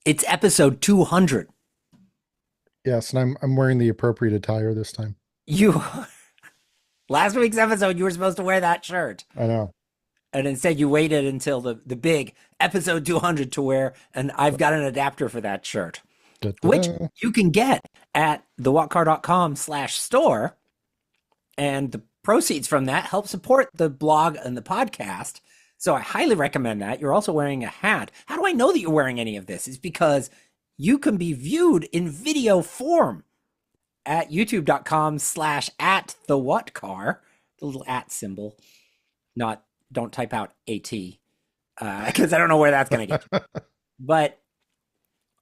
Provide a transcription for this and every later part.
It's episode 200. Yes, and I'm wearing the appropriate attire this time. You last week's episode, you were supposed to wear that shirt, I know. and instead you waited until the big episode 200 to wear, and I've got an adapter for that shirt, which Da-da. you can get at thewhatcar.com/store, and the proceeds from that help support the blog and the podcast. So I highly recommend that. You're also wearing a hat. How do I know that you're wearing any of this? It's because you can be viewed in video form at youtube.com/at the what car, the little at symbol. Not, don't type out AT, because I don't know where that's going to get you. But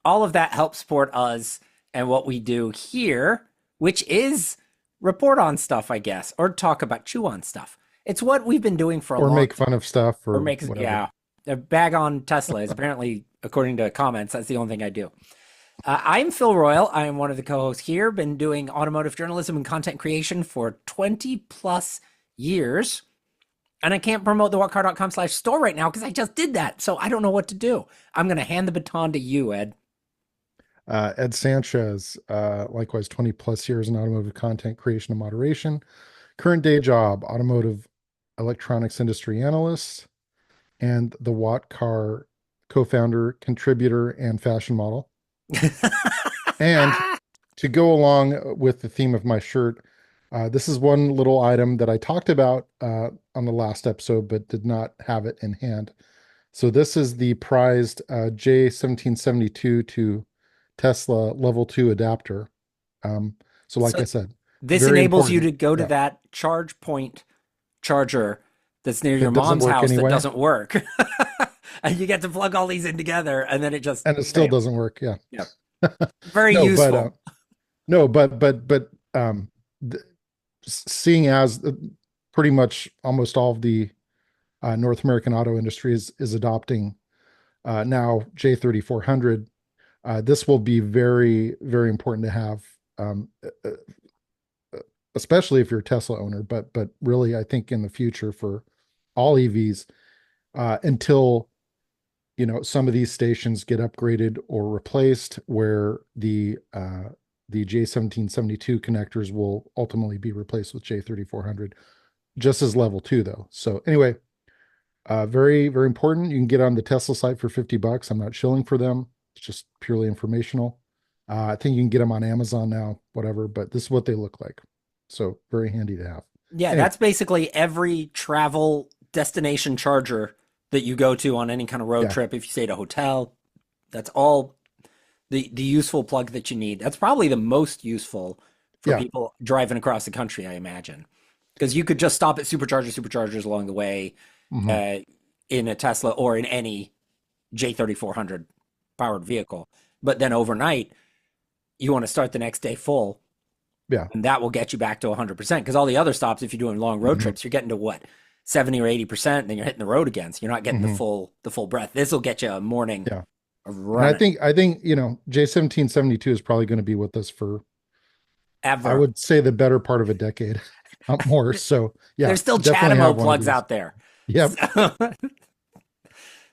all of that helps support us and what we do here, which is report on stuff, I guess, or talk about, chew on stuff. It's what we've been doing for a Or long make time. fun of stuff Or or make, whatever. yeah, a bag on Tesla is apparently, according to comments, that's the only thing I do. I'm Phil Royle. I am one of the co-hosts here. Been doing automotive journalism and content creation for 20 plus years. And I can't promote the whatcar.com/store right now because I just did that. So I don't know what to do. I'm going to hand the baton to you, Ed. Ed Sanchez, likewise 20 plus years in automotive content creation and moderation. Current day job, automotive electronics industry analyst, and the Watt Car co-founder, contributor, and fashion model. And to go along with the theme of my shirt, this is one little item that I talked about on the last episode, but did not have it in hand. So this is the prized J1772 to Tesla Level 2 adapter. So like So I said, this very enables you to important. go to Yeah, that charge point charger that's near your that doesn't mom's work house that anyway, doesn't work. And you get to plug all these in together, and then it just and it still bam. doesn't work. Yeah. Yeah. Very No, but useful. no, but th- seeing as pretty much almost all of the North American auto industry is adopting now J3400. This will be very, very important to have, um, uh, especially if you're a Tesla owner, but really, I think in the future for all EVs, until some of these stations get upgraded or replaced, where the J1772 connectors will ultimately be replaced with J3400, just as level 2 though. So anyway, very, very important. You can get on the Tesla site for $50. I'm not shilling for them. It's just purely informational. I think you can get them on Amazon now, whatever, but this is what they look like. So very handy to have. Yeah, Anyway, that's basically every travel destination charger that you go to on any kind of road yeah, trip. If you stay at a hotel, that's all the useful plug that you need. That's probably the most useful for yeah. people driving across the country, I imagine. Because you could just stop at superchargers along the way, Hmm. uh, in a Tesla or in any J3400 powered vehicle. But then overnight, you want to start the next day full, Yeah. and that will get you back to 100%. Because all the other stops, if you're doing long road Hmm. trips, you're getting to what, 70 or 80%, and then you're hitting the road again. So you're not getting the Hmm. full breath. This will get you a morning Yeah. of And I running think I think J1772 is probably going to be with us for, I ever. would say, the better part of a decade, if not more. So yeah, There's still definitely Chatamo have one of plugs these. out there. Yep. So,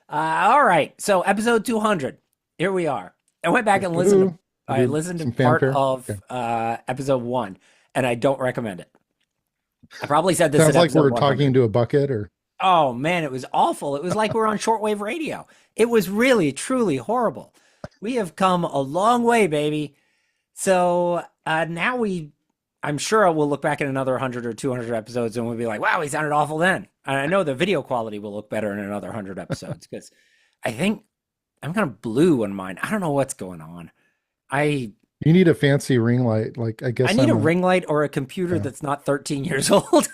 all right. So episode 200. Here we are. I went back and listened to Woohoo. We I did listened to some part fanfare. of Okay. episode 1, and I don't recommend it. I probably said this at Sounds like episode we're talking 100. into a bucket or Oh man, it was awful. It was like we're on shortwave radio. It was really, truly horrible. We have come a long way, baby. So now I'm sure we'll look back at another 100 or 200 episodes and we'll be like, wow, he sounded awful then. And I know the video quality will look better in another 100 episodes because I think I'm kind of blue on mine. I don't know what's going on. I you need a fancy ring light. Like I I guess need a ring light or a computer yeah. that's not 13 years old.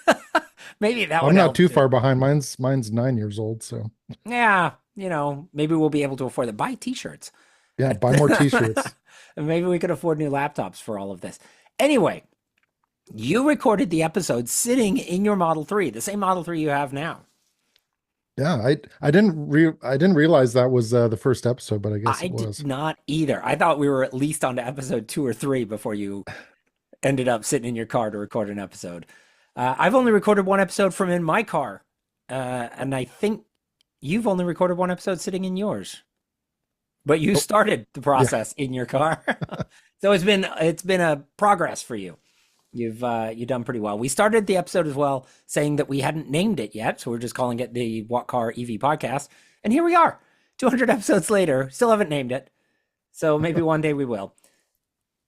Maybe that I'm would not help too too. far behind. Mine's 9 years old. So Yeah, maybe we'll be able to afford to buy t-shirts. yeah, buy more t-shirts. And maybe we could afford new laptops for all of this. Anyway, you recorded the episode sitting in your Model 3, the same Model 3 you have now. Yeah, I didn't realize that was the first episode, but I guess I it did was. not either. I thought we were at least on to episode 2 or 3 before you ended up sitting in your car to record an episode. I've only recorded one episode from in my car, and I think you've only recorded one episode sitting in yours. but you Oh, started the yeah. process in your car. So it's been a progress for you. You've done pretty well. We started the episode as well saying that we hadn't named it yet, so we're just calling it the What Car EV podcast. And here we are, 200 episodes later, still haven't named it. So maybe one day we will.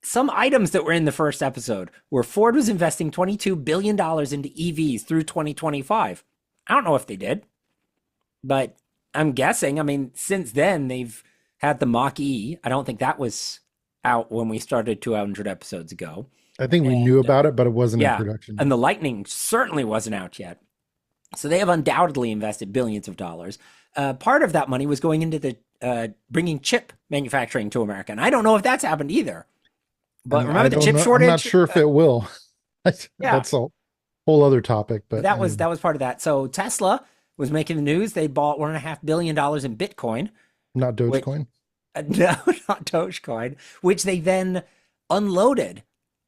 Some items that were in the first episode were Ford was investing $22 billion into EVs through 2025. I don't know if they did, but I'm guessing. I mean, since then, they've had the Mach E. I don't think that was out when we started 200 episodes ago. I think we knew And about it, but it wasn't in yeah, production and yet. the Lightning certainly wasn't out yet. So they have undoubtedly invested billions of dollars. Part of that money was going into the bringing chip manufacturing to America. And I don't know if that's happened either. But And I remember the don't chip know. I'm not shortage? sure if it will. Yeah, That's a whole other topic, but that was part of that. So Tesla was making the news. They bought $1.5 billion in Bitcoin, not which Dogecoin. no, not Dogecoin, which they then unloaded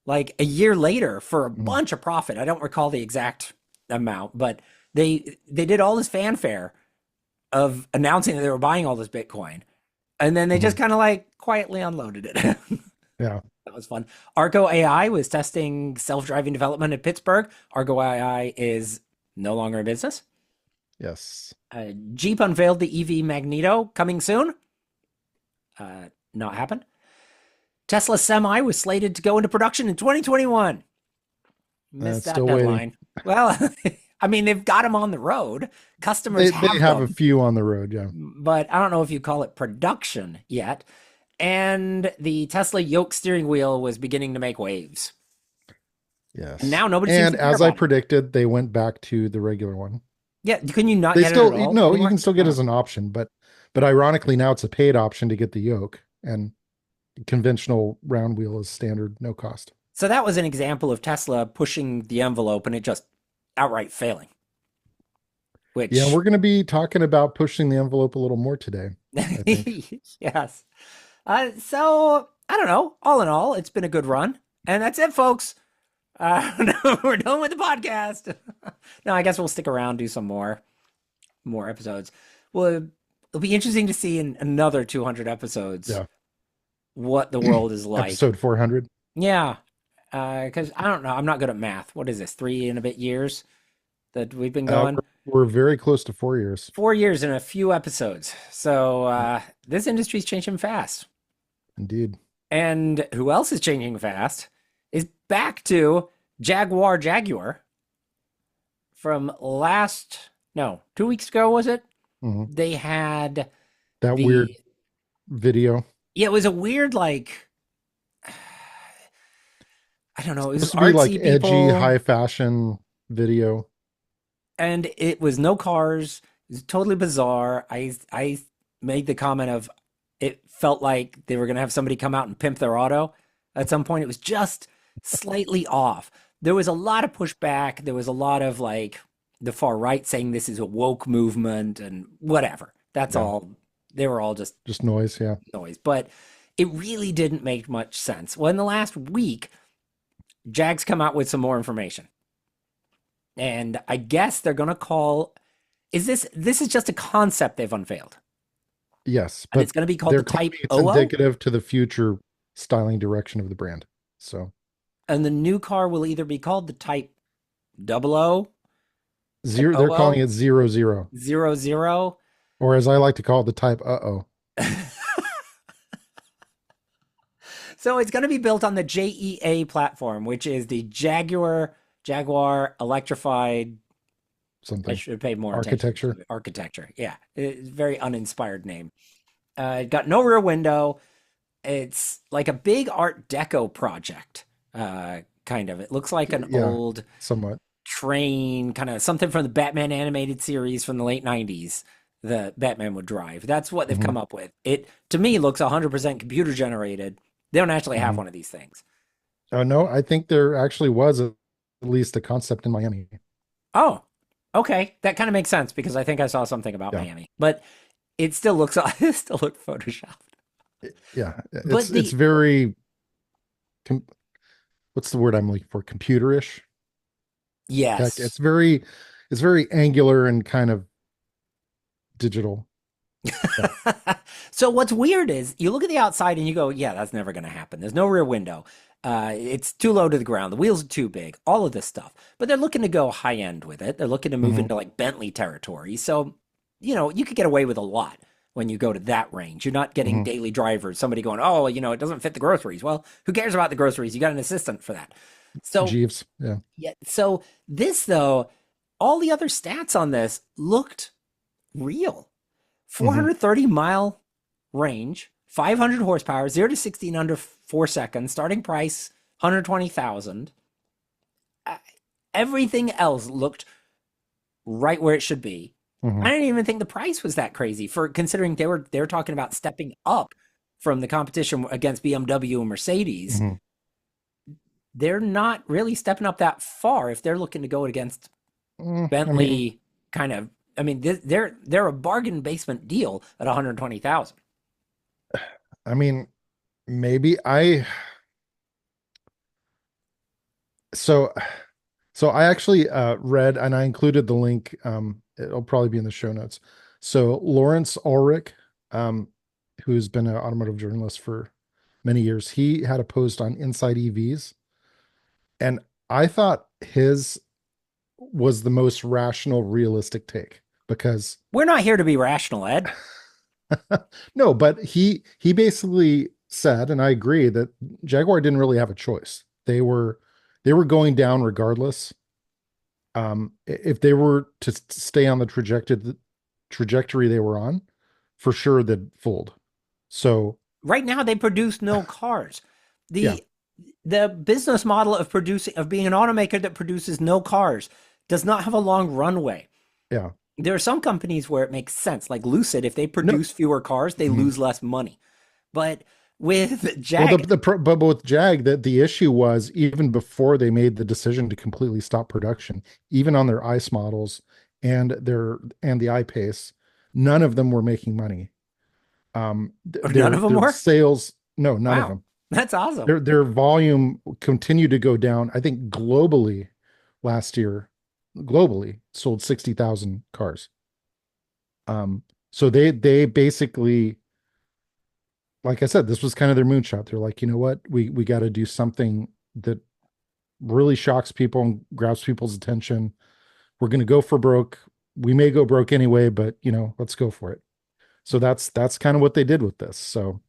like a year later for a Mhm. bunch of profit. I don't recall the exact amount, but they did all this fanfare of announcing that they were buying all this Bitcoin, and then they just Mhm. kind of like quietly unloaded it. Yeah. That was fun. Argo AI was testing self-driving development at Pittsburgh. Argo AI is no longer in business. Yes. Jeep unveiled the EV Magneto coming soon. Not happen. Tesla Semi was slated to go into production in 2021. Missed that Still waiting. deadline. Well, I mean, they've got them on the road. Customers They have have a them, few on the road. Yeah. but I don't know if you call it production yet. And the Tesla yoke steering wheel was beginning to make waves. And Yes. now nobody seems And to care as I about it. predicted, they went back to the regular one. Yeah, can you not They get it at still, all no, you anymore? can still get it Oh. as an option, but ironically now it's a paid option to get the yoke, and conventional round wheel is standard, no cost. So that was an example of Tesla pushing the envelope and it just outright failing, Yeah, which, we're going to be talking about pushing the envelope a little more today, I think. yes. So I don't know. All in all, it's been a good run. And that's it, folks. We're done with the podcast. No, I guess we'll stick around, do some more episodes. Well, it'll be interesting to see in another 200 episodes Yeah. what the world is like. Episode 400. Yeah, because I don't know. I'm not good at math. What is this? 3 and a bit years that we've been going? We're very close to 4 years. 4 years and a few episodes. So this industry's changing fast. Indeed. And who else is changing fast is back to Jaguar from no, 2 weeks ago, was it? Mhm. They had That weird video. yeah, it was a weird, like, I don't know, it was Supposed to be like artsy edgy, people, high fashion video. and it was no cars. It was totally bizarre. I made the comment of it felt like they were gonna have somebody come out and pimp their auto at some point. It was just slightly off. There was a lot of pushback. There was a lot of like the far right saying this is a woke movement and whatever. That's Yeah. all. They were all just Just noise. Yeah. noise, but it really didn't make much sense. Well, in the last week, Jag's come out with some more information. And I guess they're going to call this is just a concept they've unveiled. Yes. And But it's going to be called they're the Type claiming it's OO. indicative to the future styling direction of the brand. So And the new car will either be called the Type 00, they're calling it 00, 00. or as I like to call it, the Type uh-oh. So it's going to be built on the JEA platform, which is the Jaguar electrified. I Something. should have paid more Architecture. attention to it. Architecture. Yeah. It's a very uninspired name. It got no rear window. It's like a big Art Deco project, kind of. It looks like an Yeah. old Somewhat. train, kind of something from the Batman animated series from the late 90s that Batman would drive. That's what they've Mhm. come up with. It, to me, looks 100% computer generated. They don't actually have Mhm. one of these things. Oh, no, I think there actually was at least a concept in Miami. Oh, okay. That kind of makes sense because I think I saw something about Yeah. Miami. But it still looks it still looks photoshopped. Yeah. But It's very, what's the word I'm looking for? Computerish. Heck, yes. it's very angular and kind of digital. Yeah. So what's weird is you look at the outside and you go, yeah, that's never going to happen. There's no rear window. It's too low to the ground. The wheels are too big. All of this stuff. But they're looking to go high end with it. They're looking to move Hmm. into like Bentley territory. So, you could get away with a lot when you go to that range. You're not getting Hmm. daily drivers, somebody going, oh, it doesn't fit the groceries. Well, who cares about the groceries? You got an assistant for that. So, Jeeves. Yeah. yeah. So this though, all the other stats on this looked real. Hmm. 430-mile range, 500 horsepower, 0 to 60 in under 4 seconds, starting price 120,000. Uh, Everything else looked right where it should be. I Hmm. didn't even think the price was that crazy for considering they were talking about stepping up from the competition against BMW and Mercedes. Hmm. They're not really stepping up that far if they're looking to go against I mean, Bentley kind of. I mean, they're a bargain basement deal at 120,000. I mean, maybe so so I actually read, and I included the link. It'll probably be in the show notes. So Lawrence Ulrich, um, who's been an automotive journalist for many years, he had a post on Inside EVs, and I thought his was the most rational, realistic take because We're not here to be rational, Ed. no, but he basically said, and I agree, that Jaguar didn't really have a choice. They were going down regardless. If they were to stay on the trajectory they were on, for sure they'd fold. So Right now they produce no cars. yeah, The business model of being an automaker that produces no cars does not have a long runway. yeah. There are some companies where it makes sense, like Lucid, if they No. produce fewer cars, they Mhm. lose less money. But with Well, Jag, but with Jag, the issue was even before they made the decision to completely stop production, even on their ICE models and the I-Pace, none of them were making money. none of them Their were. sales, no, none of Wow, them. that's awesome. Their volume continued to go down. I think globally last year, globally sold 60,000 cars. So they basically, like I said, this was kind of their moonshot. They're like, you know what, we got to do something that really shocks people and grabs people's attention. We're going to go for broke. We may go broke anyway, but let's go for it. So that's kind of what they did with this. So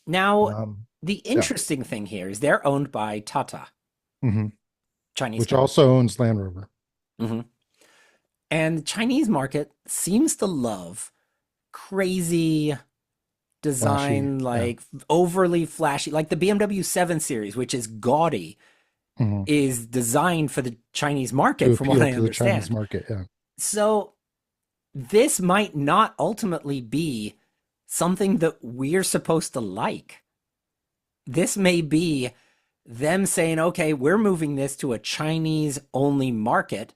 Now, um, the yeah. interesting thing here is they're owned by Tata, Hmm. Chinese Which company. also owns Land Rover. Mhm. And the Chinese market seems to love crazy Flashy. design, Yeah. like overly flashy, like the BMW 7 Series, which is gaudy, Hmm. is designed for the Chinese To market, from what appeal I to the Chinese understand. market. Yeah. So this might not ultimately be something that we're supposed to like. This may be them saying, okay, we're moving this to a Chinese only market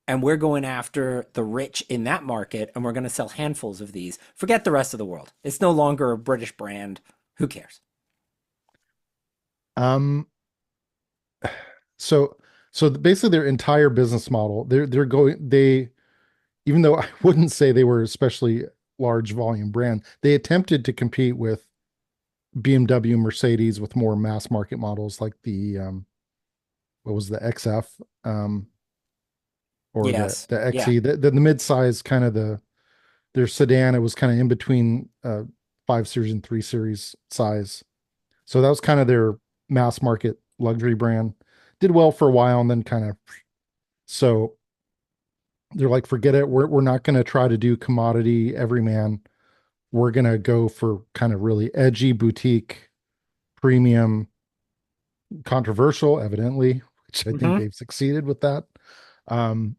and we're going after the rich in that market and we're going to sell handfuls of these. Forget the rest of the world. It's no longer a British brand. Who cares? Um, so basically their entire business model, they're going they even though I wouldn't say they were especially large volume brand, they attempted to compete with BMW, Mercedes with more mass market models like the what was the XF or the Yes. the Yeah. XE, the mid-size kind of their sedan. It was kind of in between 5 Series and 3 Series size. So that was kind of their mass market luxury brand. Did well for a while and then kind of so they're like, forget it. We're not going to try to do commodity everyman. We're going to go for kind of really edgy boutique, premium, controversial, evidently, which I think Hmm. they've succeeded with that. Um,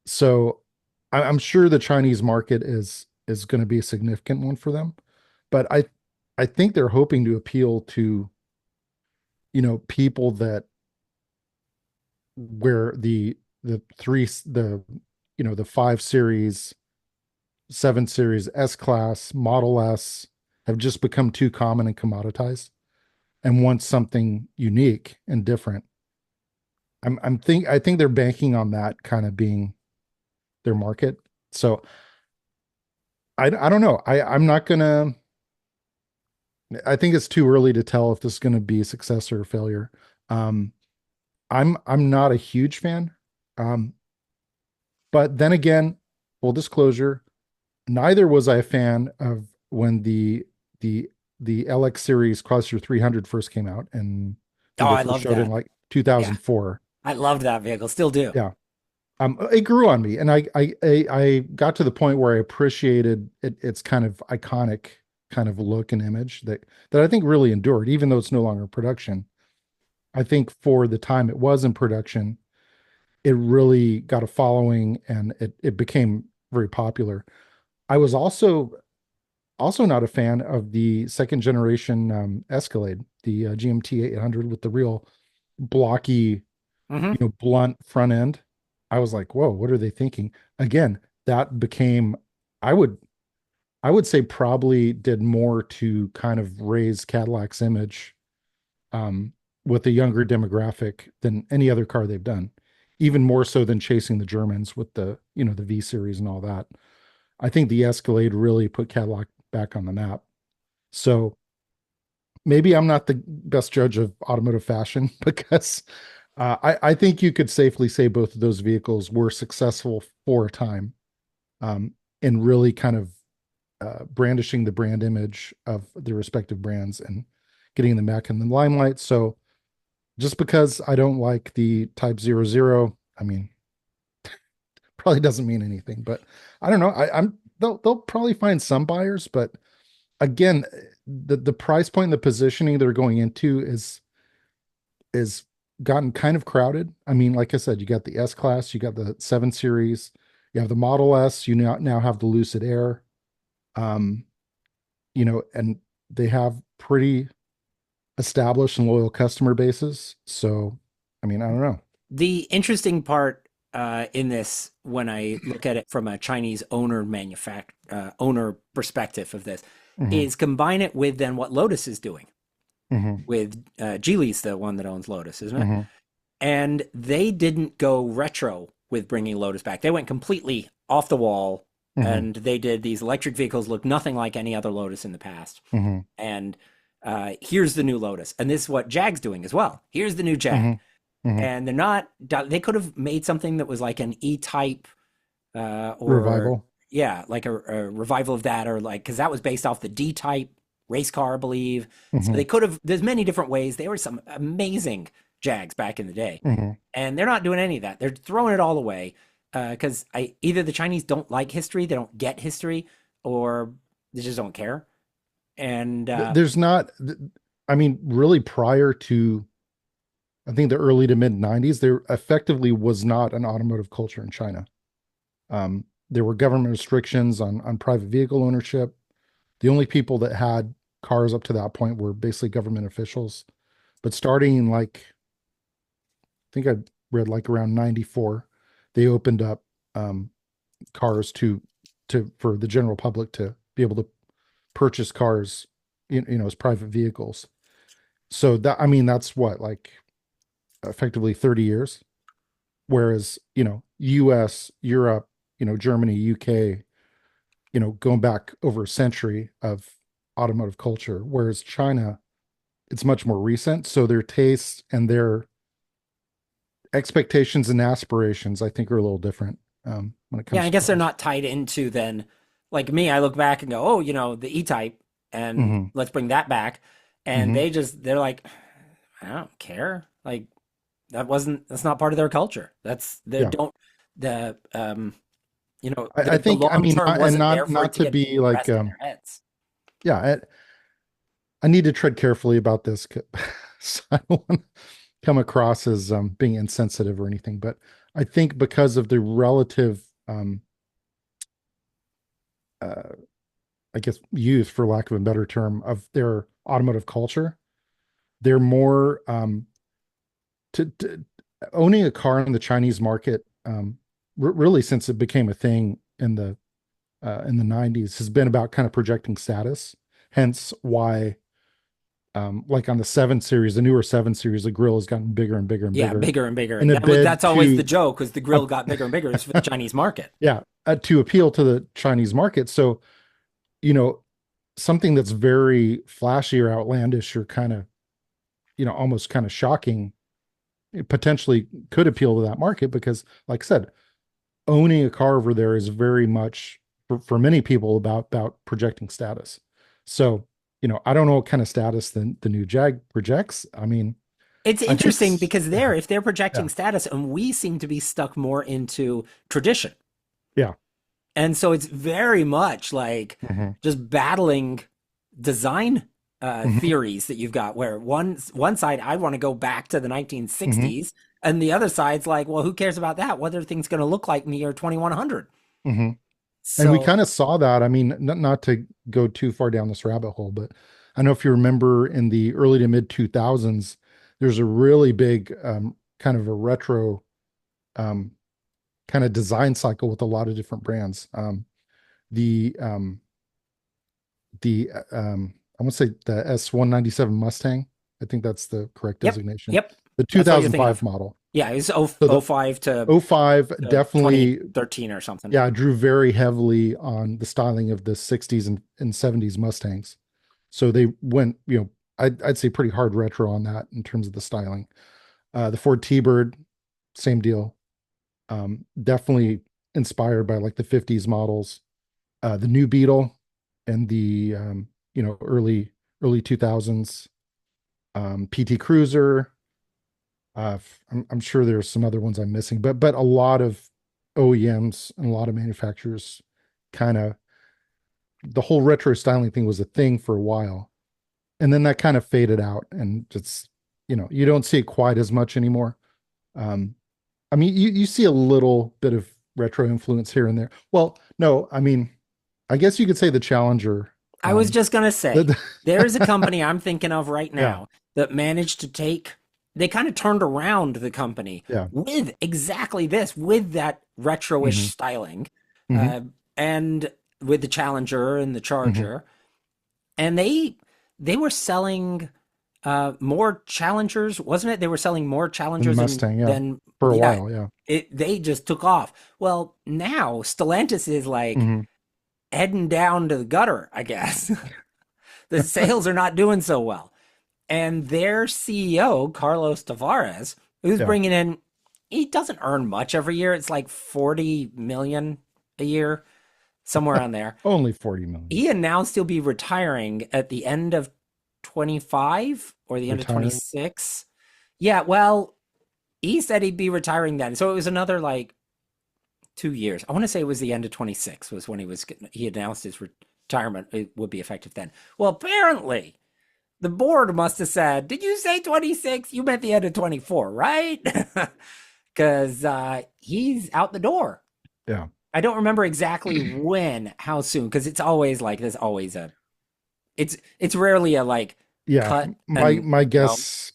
so I'm sure the Chinese market is going to be a significant one for them, but I think they're hoping to appeal to people that where the 5 Series, 7 Series, S Class, Model S have just become too common and commoditized and want something unique and different. I think they're banking on that kind of being their market. So I don't know. I'm not gonna. I think it's too early to tell if this is going to be a success or a failure. Um, I'm not a huge fan. Um, but then again, full disclosure, neither was I a fan of when the the LX series Chrysler 300 first came out, and I Oh, think they I first loved showed it in that. like Yeah, 2004. I loved that vehicle. Still do. Yeah. It grew on me, and I got to the point where I appreciated its kind of iconic kind of look and image that I think really endured, even though it's no longer in production. I think for the time it was in production, it really got a following and it became very popular. I was also not a fan of the second generation Escalade, the GMT 800 with the real blocky, Hmm. blunt front end. I was like, whoa, what are they thinking? Again, that became, I would I would say probably did more to kind of raise Cadillac's image um, with a younger demographic than any other car they've done, even more so than chasing the Germans with the V series and all that. I think the Escalade really put Cadillac back on the map. So maybe I'm not the best judge of automotive fashion because I think you could safely say both of those vehicles were successful for a time um, in really kind of brandishing the brand image of the respective brands and getting them back in the limelight. So just because I don't like the Type 00, I mean, probably doesn't mean anything, but I don't know. I'm they'll probably find some buyers, but again, the price point and the positioning they're going into is gotten kind of crowded. I mean, like I said, you got the S class, you got the 7 series, you have the Model S, you now have the Lucid Air. Um, and they have pretty established and loyal customer bases. So, I mean, I don't know. The interesting part in this, when I look at it from a Chinese owner perspective of this, Hmm. is combine it with then what Lotus is doing Hmm. with Geely's the one that owns Lotus, isn't it? Hmm. And they didn't go retro with bringing Lotus back. They went completely off the wall, Hmm. and they did these electric vehicles look nothing like any other Lotus in the past. Hmm. And here's the new Lotus, and this is what Jag's doing as well. Here's the new Jag, Hmm. Hmm. and they're not. They could have made something that was like an E-type, or Revival. yeah, like a revival of that, or like because that was based off the D-type race car, I believe. So Hmm. they could have. There's many different ways. There were some amazing Jags back in the day, Hmm. and they're not doing any of that. They're throwing it all away because I either the Chinese don't like history, they don't get history, or they just don't care. And There's not, I mean, really prior to, I think the early to mid 90s, there effectively was not an automotive culture in China. There were government restrictions on private vehicle ownership. The only people that had cars up to that point were basically government officials. But starting in like, I think I read like around 94, they opened up um, cars to for the general public to be able to purchase cars, as private vehicles. So that, I mean, that's what, like effectively 30 years. Whereas, US, Europe, Germany, UK, going back over a century of automotive culture. Whereas China, it's much more recent. So their tastes and their expectations and aspirations, I think, are a little different when it yeah, comes I to guess they're cars. not tied into then. Like me, I look back and go, oh, the E-type, and Hmm. let's bring that back. And Hmm. they're like, I don't care. Like that's not part of their culture. That's they Yeah. don't the I the think, I long mean, term and wasn't there not for it not to to get be like, pressed in their heads. yeah, I need to tread carefully about this. So I don't want to come across as being insensitive or anything, but I think because of the relative, uh, I guess, youth, for lack of a better term, of their automotive culture, they're more to owning a car in the Chinese market, really since it became a thing in the 90s, has been about kind of projecting status. Hence why, like on the 7 series, the newer 7 series, the grill has gotten bigger and bigger and Yeah, bigger bigger and bigger. in a bid That's always the to, joke because the uh, grill got bigger and bigger. It's for the Chinese market. yeah, to appeal to the Chinese market. So you know, something that's very flashy or outlandish or kind of, almost kind of shocking, it potentially could appeal to that market because, like I said, owning a car over there is very much for many people about projecting status. So, I don't know what kind of status the new Jag projects. I mean, It's I think, interesting because if they're yeah, projecting status, and we seem to be stuck more into tradition. yeah, And so it's very much like hmm just battling design hmm theories that you've got, where one side I want to go back to the hmm 1960s, and the other side's like, well, who cares about that? What are things going to look like in the year 2100? hmm And we So kind of saw that. I mean, not to go too far down this rabbit hole, but I know if you remember in the early to mid 2000s, there's a really big kind of a retro um, kind of design cycle with a lot of different brands. The I want to say the S197 Mustang. I think that's the correct yep, designation. yep, The that's what you're thinking 2005 of. model. Yeah, it's So the 05 '05 to definitely, 2013 or something. yeah, drew very heavily on the styling of the 60s and 70s Mustangs. So they went, I'd say pretty hard retro on that in terms of the styling. The Ford T-Bird, same deal. Definitely inspired by like the 50s models. The new Beetle and the early 2000s. PT Cruiser. I'm sure there's some other ones I'm missing, but a lot of OEMs and a lot of manufacturers kind of, the whole retro styling thing was a thing for a while, and then that kind of faded out, and it's, you don't see it quite as much anymore. Um, I mean, you see a little bit of retro influence here and there. Well, no, I mean, I guess you could say the Challenger. I was just gonna The, say, the- there's a company I'm thinking of right yeah, now that managed to take, they kind of turned around the company yeah, with exactly this, with that retro-ish hmm styling, hmm uh, and with the Challenger and the hmm Charger, and they were selling more Challengers, wasn't it? They were selling more and the Challengers Mustang, yeah, than for a yeah. while, yeah. They just took off. Well, now Stellantis is like hmm heading down to the gutter, I guess. The sales are not doing so well. And their CEO, Carlos Tavares, who's Yeah, bringing in, he doesn't earn much every year. It's like 40 million a year, somewhere around there. only 40 million. He announced he'll be retiring at the end of 25 or the end of Retiring. 26. Yeah, well, he said he'd be retiring then. So it was another like 2 years. I want to say it was the end of 26 was when he announced his retirement. It would be effective then. Well, apparently the board must have said, "Did you say 26? You meant the end of 24, right?" Because he's out the door. Yeah. I don't remember exactly when, how soon, because it's always like there's always it's rarely a like Yeah. cut My and my go. guess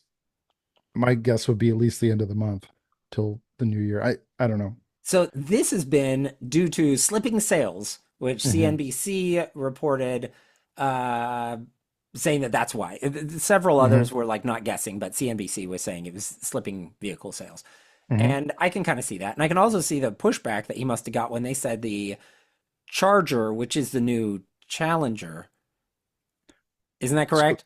my guess would be at least the end of the month till the new year. I don't know. So this has been due to slipping sales, which hmm CNBC reported, uh, saying that that's why. Several hmm others were like not guessing, but CNBC was saying it was slipping vehicle sales. hmm And I can kind of see that. And I can also see the pushback that he must have got when they said the Charger, which is the new Challenger. Isn't that So, correct?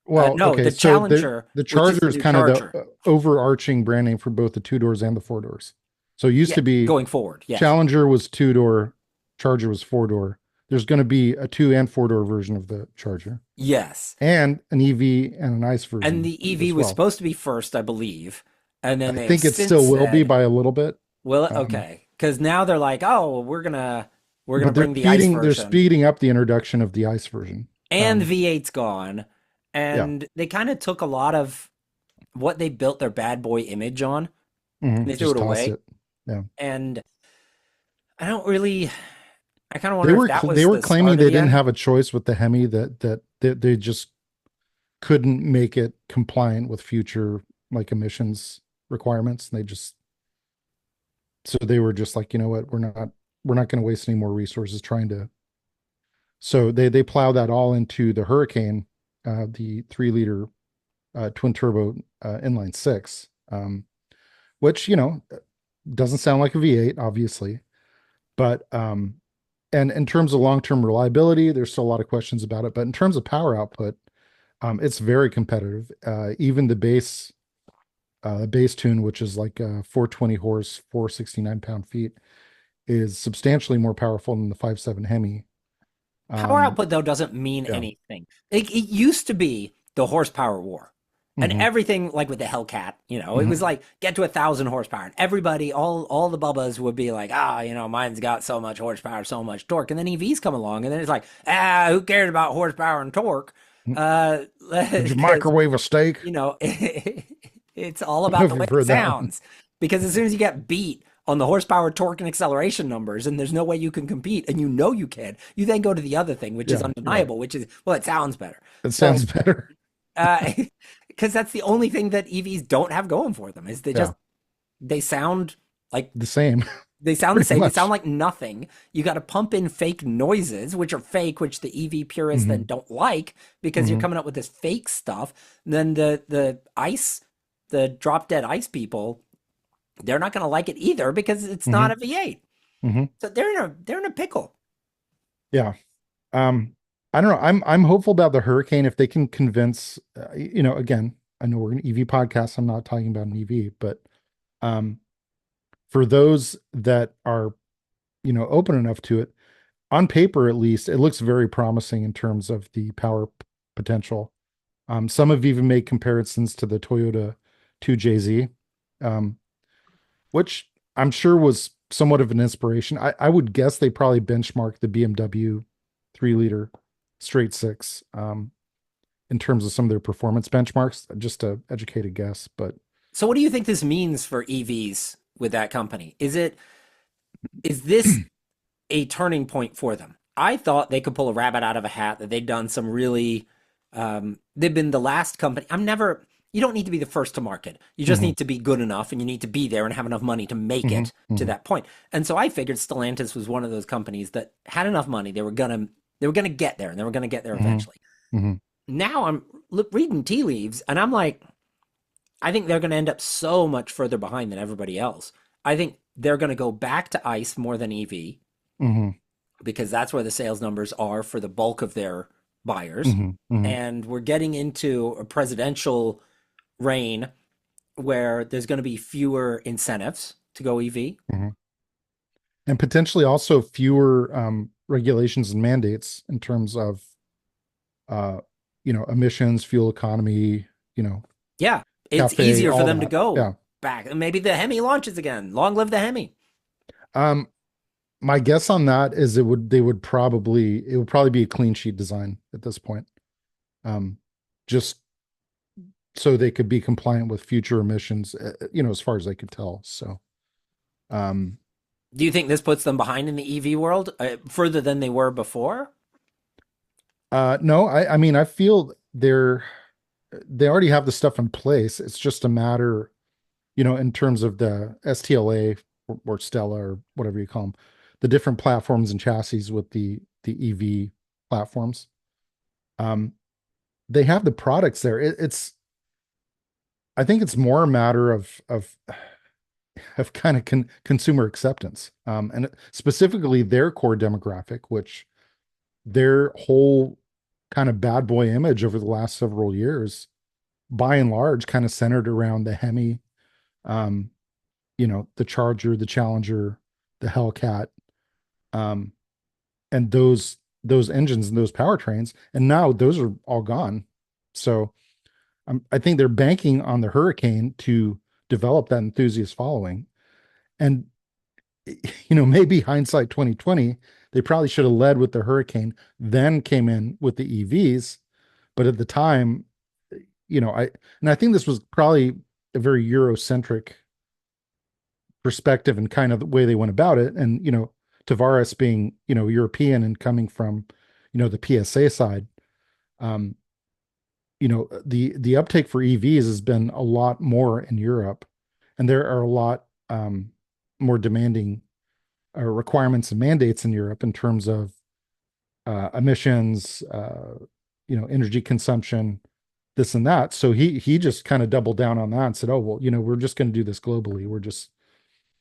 well, No, okay. the So the Challenger, the which is Charger the is new kind of the Charger. overarching brand name for both the two doors and the four doors. So it used Yeah, to be going forward. Yes. Challenger was two door, Charger was four door. There's going to be a two and four door version of the Charger, Yes. and an EV and an ICE And version the EV as was well. supposed to be first, I believe. And then I they have think it since still will be said, by a little bit. "Well, Um, okay." Because now they're like, "Oh, we're gonna but they're bring the ICE speeding they're version." speeding up the introduction of the ICE version. And the V8's gone. Yeah. And they kind of took a lot of what they built their bad boy image on and they threw Just it toss away. it. Yeah. And I don't really, I kind of They wonder if were that they was were the claiming start of they the didn't end. have a choice with the Hemi, that they just couldn't make it compliant with future like emissions requirements. And they just, so they were just like, you know what, we're not going to waste any more resources trying to. So they plow that all into the Hurricane, the 3 liter twin turbo inline six, which doesn't sound like a V8, obviously, but And in terms of long-term reliability, there's still a lot of questions about it. But in terms of power output, it's very competitive. Even the base tune, which is like 420 horse, 469 pound-feet, is substantially more powerful than the 5.7 Hemi. Power Um, output though doesn't mean yeah. anything. It used to be the horsepower war. And Hmm. everything like with the Hellcat, it was Hmm. like get to 1,000 horsepower, and everybody, all the bubbas would be like, mine's got so much horsepower, so much torque, and then EVs come along, and then it's like, who cares about horsepower and torque? Would you Because microwave a steak? it's all I don't know about if the way you've it heard that one. sounds. Because as soon as you get beat on the horsepower, torque, and acceleration numbers, and there's no way you can compete, and you can, you then go to the other thing, which is Yeah, right. undeniable, which is, well, it sounds better. It So, sounds better. uh, because that's the only thing that EVs don't have going for them is Yeah, they sound like the same, they sound the pretty same. They sound much. like nothing. You got to pump in fake noises, which are fake, which the EV purists then Hmm. don't like because you're Hmm. coming up with this fake stuff. And then the drop dead ice people, they're not going to like it either because it's not Hmm. a V8. Hmm. So they're in a pickle. Yeah. I don't know. I'm hopeful about the Hurricane if they can convince. Again, I know we're an EV podcast. I'm not talking about an EV, but um, for those that are open enough to it, on paper at least, it looks very promising in terms of the power potential. Some have even made comparisons to the Toyota 2JZ, um, which I'm sure was somewhat of an inspiration. I would guess they probably benchmarked the BMW 3 liter straight six in terms of some of their performance benchmarks. Just a educated guess, but So what do you think this means for EVs with that company? Is this a turning point for them? I thought they could pull a rabbit out of a hat, that they'd done some really, they've been the last company. You don't need to be the first to market. You just mhm, need to be good enough and you need to be there and have enough money to make mhm, it to mhm, that point. And so I figured Stellantis was one of those companies that had enough money. They were gonna get there and they were gonna get there mhm, eventually. mhm, Now I'm reading tea leaves and I'm like, I think they're gonna end up so much further behind than everybody else. I think they're gonna go back to ICE more than EV mhm, because that's where the sales numbers are for the bulk of their buyers. mhm, mhm, And we're getting into a presidential reign where there's going to be fewer incentives to go EV. mhm. And potentially also fewer regulations and mandates in terms of uh, emissions, fuel economy, you know, Yeah, it's cafe, easier for all them to that. go Yeah. back. And maybe the Hemi launches again. Long live the Hemi. Um, my guess on that is it would probably be a clean sheet design at this point. Um, just so they could be compliant with future emissions, as far as I could tell. So, um, Do you think this puts them behind in the EV world further than they were before? no, I mean, I feel they already have the stuff in place. It's just a matter, in terms of the STLA or Stella or whatever you call them, the different platforms and chassis with the EV platforms. Um, they have the products there. I think it's more a matter of kind of consumer acceptance, and specifically their core demographic, which their whole kind of bad boy image over the last several years, by and large, kind of centered around the Hemi, um, the Charger, the Challenger, the Hellcat, um, and those engines and those powertrains, and now those are all gone. So I think they're banking on the Hurricane to develop that enthusiast following. And maybe hindsight 2020, they probably should have led with the Hurricane, then came in with the EVs. But at the time, I think this was probably a very Eurocentric perspective and kind of the way they went about it. And, Tavares being, European and coming from, the PSA side, um, the uptake for EVs has been a lot more in Europe, and there are a lot more demanding requirements and mandates in Europe in terms of emissions, energy consumption, this and that. So he just kind of doubled down on that and said, "Oh well, we're just going to do this globally. We're just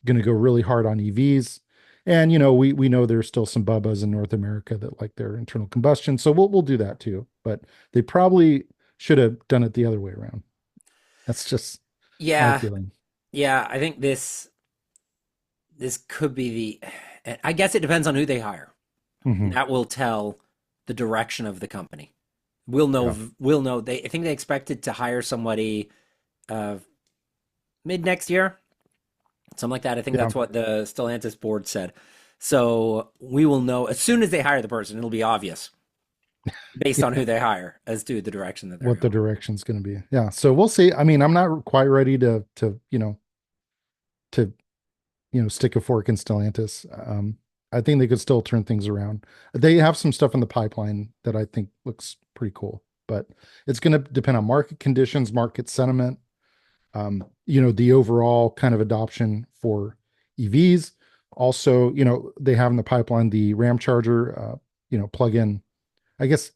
going to go really hard on EVs." And we know there's still some bubbas in North America that like their internal combustion, so we'll do that too. But they probably should have done it the other way around. That's just my Yeah, feeling. yeah. I think this could be the. I guess it depends on who they hire. Hmm. That will tell the direction of the company. We'll know. Yeah. We'll know. I think they expected to hire somebody uh, mid next year, something like that. I think Yeah. that's what the Stellantis board said. So we will know as soon as they hire the person. It'll be obvious based on Yeah. who they hire as to the direction that they're What the going. direction's going to be. Yeah. So we'll see. I mean, I'm not quite ready to stick a fork in Stellantis. I think they could still turn things around. They have some stuff in the pipeline that I think looks pretty cool, but it's going to depend on market conditions, market sentiment, the overall kind of adoption for EVs. Also, they have in the pipeline the Ram charger, plug-in. I guess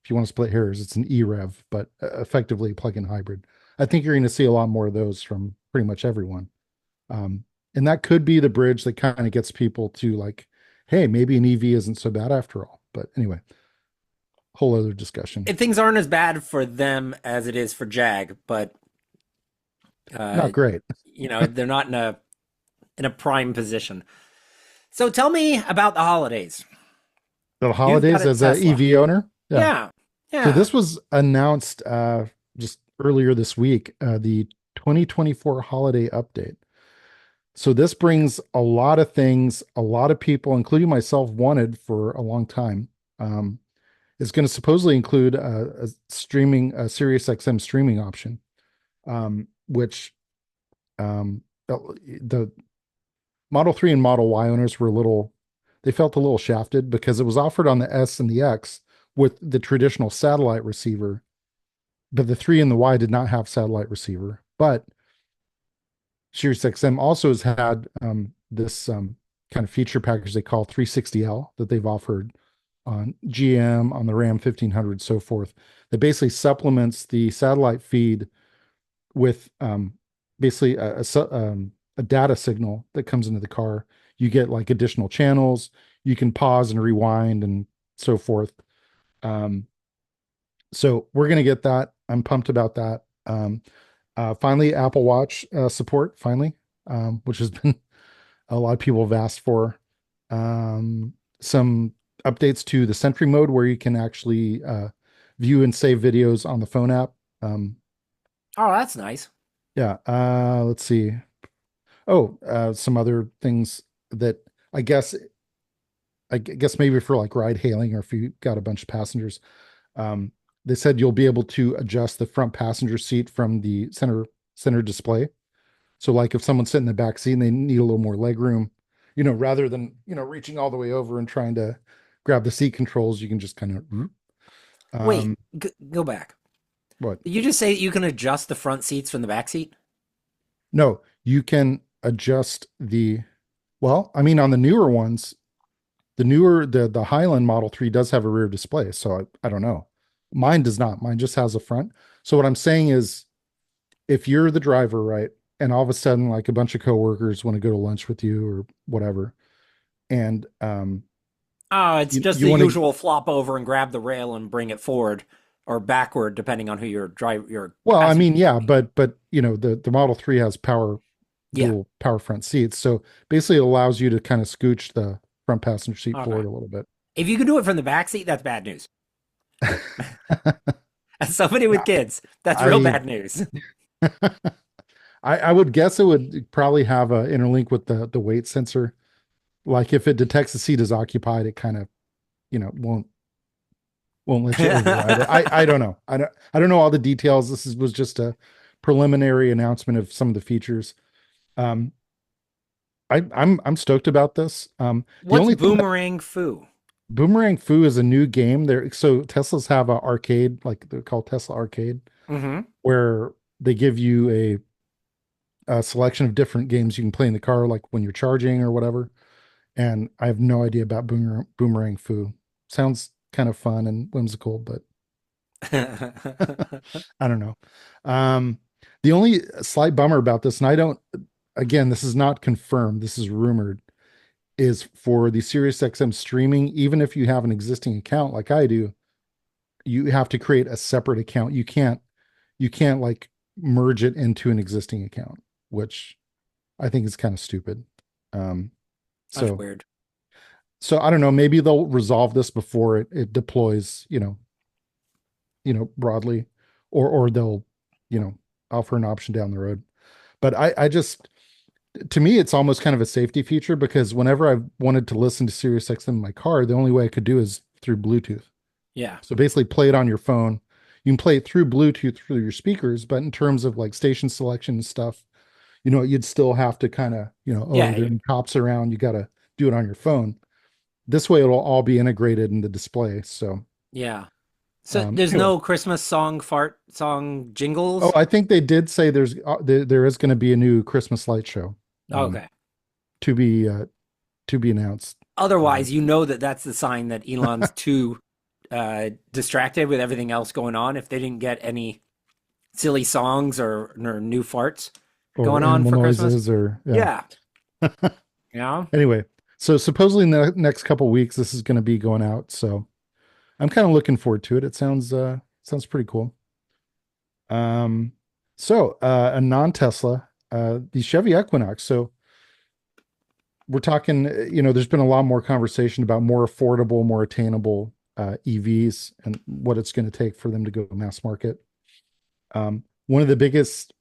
if you want to split hairs, it's an EREV, but effectively a plug-in hybrid. I think you're going to see a lot more of those from pretty much everyone. Um, and that could be the bridge that kind of gets people to like, hey, maybe an EV isn't so bad after all. But anyway, whole other discussion. And things aren't as bad for them as it is for Jag, but uh, Not great. they're not in a prime position. So tell me about the holidays. The You've got holidays a as a Tesla. EV owner. Yeah. Yeah, So yeah. this was announced just earlier this week, the 2024 holiday update. So this brings a lot of things, a lot of people, including myself, wanted for a long time. Um, it's going to supposedly include a Sirius XM streaming option, which the Model 3 and Model Y owners they felt a little shafted because it was offered on the S and the X with the traditional satellite receiver, but the 3 and the Y did not have satellite receiver. But SiriusXM also has had this kind of feature package they call 360L that they've offered on GM, on the Ram 1500, so forth, that basically supplements the satellite feed with basically a data signal that comes into the car. You get like additional channels. You can pause and rewind and so forth. Um, so we're going to get that. I'm pumped about that. Finally, Apple Watch support, finally, which has been a lot of people have asked for. Some updates to the Sentry mode where you can actually view and save videos on the phone app. Oh, that's nice. Yeah, let's see. Oh, some other things that I guess maybe for like ride hailing or if you got a bunch of passengers. Um, they said you'll be able to adjust the front passenger seat from the center display. So like if someone's sitting in the back seat and they need a little more leg room, rather than, reaching all the way over and trying to grab the seat controls, you can just kind of Wait, um go back. what? Did you just say that you can adjust the front seats from the back seat? No, you can adjust I mean on the newer ones, the Highland Model 3 does have a rear display, so I don't know. Mine does not. Mine just has a front. So what I'm saying is if you're the driver, right, and all of a sudden like a bunch of coworkers want to go to lunch with you or whatever, and Oh, it's you just you the want to usual flop over and grab the rail and bring it forward or backward, depending on who your well, I passenger mean, yeah, seat. but the Model 3 has Yeah. dual power front seats. So basically it allows you to kind of scooch the front passenger seat Okay. forward a little bit. If you can do it from the back seat, that's bad news. As somebody with kids, that's real I bad news. I would guess it would probably have a interlink with the weight sensor. Like if it detects the seat is occupied, it kind of, won't let you override it. I don't know. I don't know all the details. Was just a preliminary announcement of some of the features. Um, I'm stoked about this. The What's only thing that Boomerang Foo? Boomerang Fu is a new game there. So Teslas have a arcade, like they're called Tesla Arcade, Mm-hmm. where they give you a selection of different games you can play in the car, like when you're charging or whatever. And I have no idea about Boomerang Fu. Sounds kind of fun and whimsical, but I don't know. Um, the only slight bummer about this, and I don't, again, this is not confirmed, this is rumored, is for the SiriusXM streaming, even if you have an existing account like I do, you have to create a separate account. You can't like merge it into an existing account, which I think is kind of stupid. Um, That's so weird. so I don't know, maybe they'll resolve this before it deploys, broadly, or they'll, offer an option down the road. But I just, to me, it's almost kind of a safety feature because whenever I've wanted to listen to SiriusXM in my car, the only way I could do is through Bluetooth. Yeah. So basically play it on your phone. You can play it through Bluetooth through your speakers, but in terms of like station selection and stuff, you'd still have to kind of, Yeah. there are any cops around, you got to do it on your phone. This way it'll all be integrated in the display. So, Yeah. So there's anyway. no Christmas song, fart song Oh, jingles? I think they did say there is going to be a new Christmas light show, Okay. to be announced. Otherwise, you know that that's the sign that Elon's too distracted with everything else going on. If they didn't get any silly songs or new farts Or going on animal for Christmas. noises, or yeah. Yeah. Yeah. Anyway, so supposedly in the next couple weeks, this is going to be going out. So I'm kind of looking forward to it. It sounds pretty cool. Um, a non-Tesla, the Chevy Equinox. So we're talking, there's been a lot more conversation about more affordable, more attainable EVs and what it's going to take for them to go mass market. One of the biggest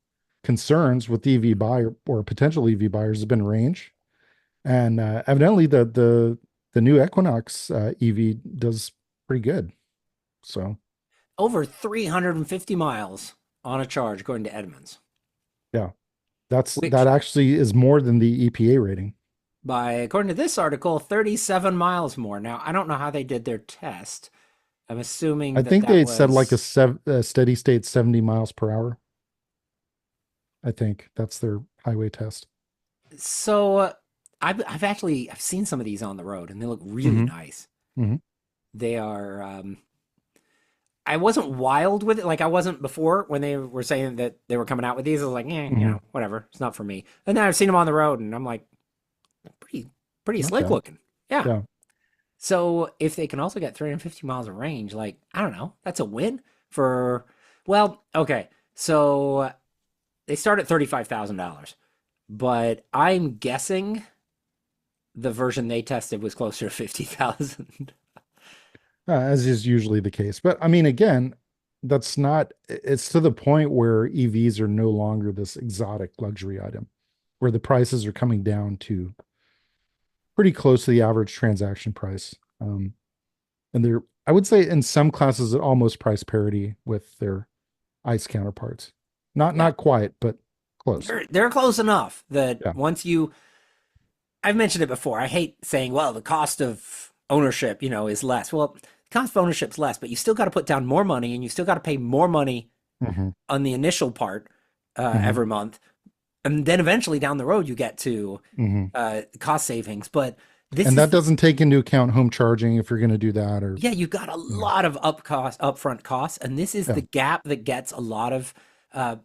concerns with EV buyer or potential EV buyers has been range, and evidently the new Equinox EV does pretty good. So Over 350 miles on a charge, according to Edmunds, yeah, that which actually is more than the EPA rating. according to this article, 37 miles more. Now, I don't know how they did their test. I'm assuming I that think they that had said like was a steady state 70 miles per hour. I think that's their highway test. so. I've seen some of these on the road, and they look really Hmm. nice. Hmm. They are. I wasn't wild with it, like I wasn't before when they were saying that they were coming out with these. I was like, Hmm. whatever, it's not for me. And then I've seen them on the road, and I'm like, pretty, pretty Not slick bad. looking. Yeah. Yeah. So if they can also get 350 miles of range, like I don't know, that's a win for. Well, okay, so they start at $35,000, but I'm guessing the version they tested was closer to 50,000. As is usually the case. But I mean, again, it's to the point where EVs are no longer this exotic luxury item, where the prices are coming down to pretty close to the average transaction price. And I would say in some classes, at almost price parity with their ICE counterparts. Not Yeah, not quite, but close. they're close enough that Yeah. once you I've mentioned it before. I hate saying, well, the cost of ownership, is less. Well, the cost of ownership's less, but you still got to put down more money and you still got to pay more money Hmm. on the initial part Hmm. every month. And then eventually down the road, you get to Hmm. cost savings. But this And is that the, doesn't take into account home charging if you're going to do that, or yeah, you got a you know, lot of upfront costs. And this is yeah. the gap that gets a lot of, uh,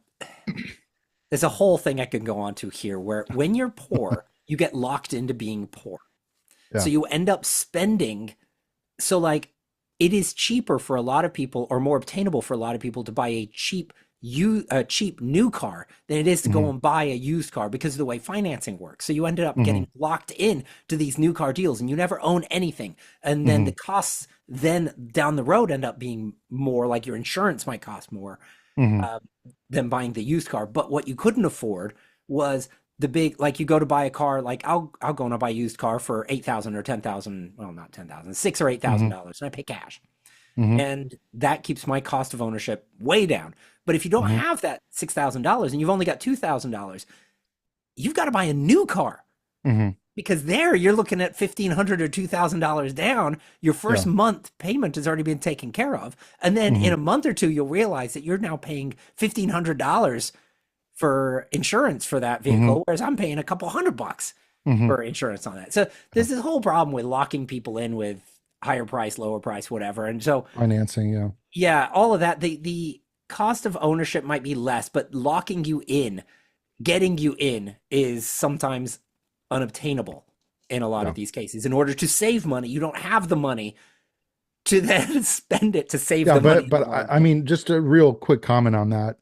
there's a whole thing I can go on to here where when you're poor, you get locked into being poor. So Yeah. you end up spending. So like it is cheaper for a lot of people or more obtainable for a lot of people to buy a cheap new car than it is to go Hmm. and buy a used car because of the way financing works. So you ended up Hmm. getting locked in to these new car deals and you never own anything. And then Hmm. the costs then down the road end up being more, like your insurance might cost more Hmm. uh, than buying the used car. But what you couldn't afford was the big, like you go to buy a car, like I'll go and buy a used car for 8,000 or 10,000, well, not 10,000, $6,000 or Hmm. $8,000, and I pay cash. Hmm. And that keeps my cost of ownership way down. But if you don't Hmm. have that $6,000 and you've only got $2,000, you've got to buy a new car Hmm. because there you're looking at $1,500 or $2,000 down. Your first Yeah. month payment has already been taken care of. And then in Hmm. a month or two, you'll realize that you're now paying $1,500 for insurance for that Hmm. vehicle, whereas I'm paying a couple $100 Hmm. for insurance on that. So there's this whole problem with locking people in with higher price, lower price, whatever. And so, Financing, yeah. yeah, all of that, the cost of ownership might be less, but locking you in, getting you in is sometimes unobtainable. in a lot Yeah. of these cases. In order to save money, you don't have the money to then spend it to save Yeah, the money in the but long I run. mean, just a real quick comment on that.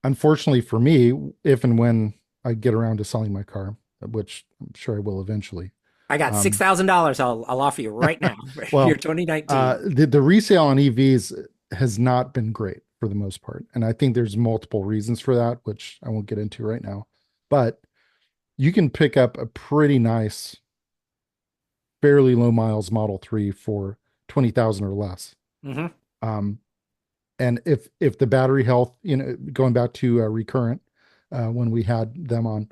Unfortunately for me, if and when I get around to selling my car, which I'm sure I will eventually, I got um, $6,000. I'll offer you right now for your well, 2019. the resale on EVs has not been great for the most part, and I think there's multiple reasons for that, which I won't get into right now. But you can pick up a pretty nice, fairly low miles Model 3 for 20,000 or less. Hmm. Um, and if the battery health, going back to Recurrent, when we had them on,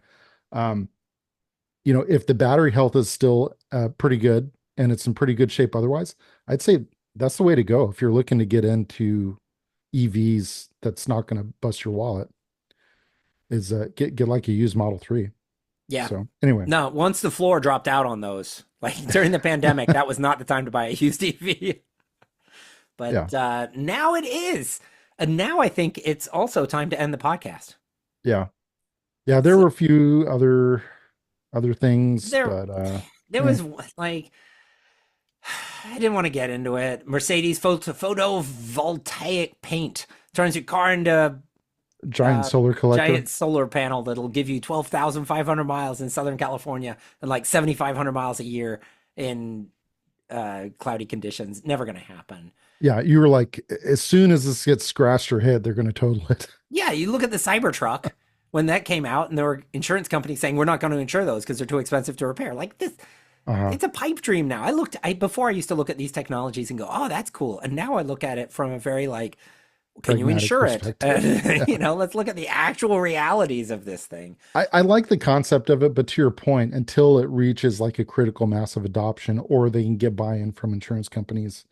um, if the battery health is still pretty good and it's in pretty good shape otherwise, I'd say that's the way to go if you're looking to get into EVs. That's not going to bust your wallet. Is get like a used Model 3. Yeah. So anyway, No, once the floor dropped out on those, like during the pandemic, that was not the time to buy a used EV. yeah, But now it is. And now I think it's also time to end the podcast. yeah, yeah. There So were a few other things, there but there eh, was like I didn't want to get into it. Mercedes photovoltaic paint turns your car into giant a solar collector. giant solar panel that'll give you 12,500 miles in Southern California and like 7,500 miles a year in cloudy conditions. Never going to happen. Yeah, you were like, as soon as this gets scratched or hit, they're going to total it. Yeah, you look at the Cybertruck when that came out, and there were insurance companies saying we're not going to insure those because they're too expensive to repair. Like this, Uh-huh. it's a pipe dream now. Before I used to look at these technologies and go, "Oh, that's cool," and now I look at it from a very like, can you Pragmatic insure it? perspective. Yeah. Let's look at the actual realities of this thing. I like the concept of it, but to your point, until it reaches like a critical mass of adoption or they can get buy-in from insurance companies,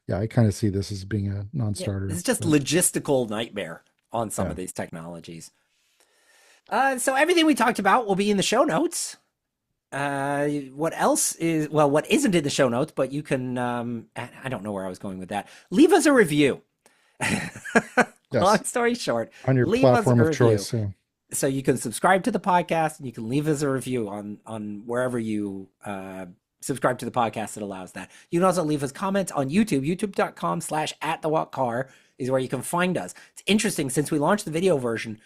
yeah, I kind of see this as being a Yeah, non-starter. it's just But logistical nightmare on some yeah, of these technologies. So everything we talked about will be in the show notes. What else is what isn't in the show notes, but you can I don't know where I was going with that. Leave us a review. yes, Long story short, on your leave us a platform of review. choice. Yeah. So you can subscribe to the podcast and you can leave us a review on wherever you subscribe to the podcast that allows that. You can also leave us comments on YouTube. youtube.com/@thewalkcar is where you can find us. It's interesting, since we launched the video version,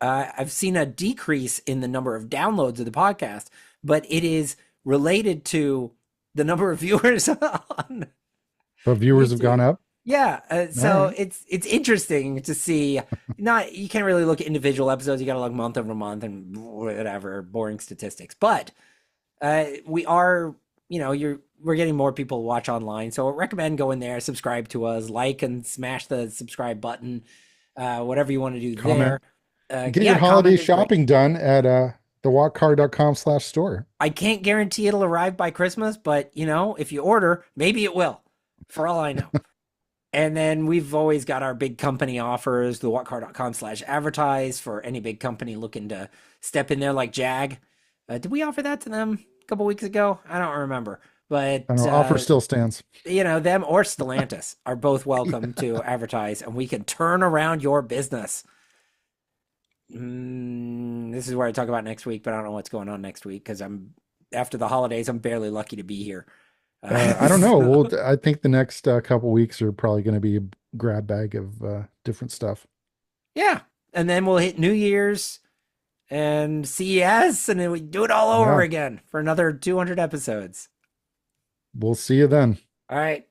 I've seen a decrease in the number of downloads of the podcast, but it is related to the number of viewers on But viewers have gone YouTube. up. Yeah, All so right. it's interesting to see. Not You can't really look at individual episodes. You got to look month over month and whatever boring statistics. But we are, we're getting more people to watch online. So I recommend going there, subscribe to us, like and smash the subscribe button, whatever you want to do Comment. there. Get your Yeah, holiday comment is great. shopping done at thewalkcar.com/store. I can't guarantee it'll arrive by Christmas, but if you order, maybe it will. For all I know. And then we've always got our big company offers, the walkcar.com/advertise for any big company looking to step in there like Jag. Did we offer that to them a couple weeks ago? I don't remember. I But, know offer still stands. them or Stellantis are both welcome to advertise, and we can turn around your business. This is where I talk about next week, but I don't know what's going on next week because after the holidays, I'm barely lucky to be here. I don't know. So, Well, I think the next couple weeks are probably going to be a grab bag of different stuff. yeah. And then we'll hit New Year's and CES, and then we do it all over Yeah, again for another 200 episodes. we'll see you then. All right.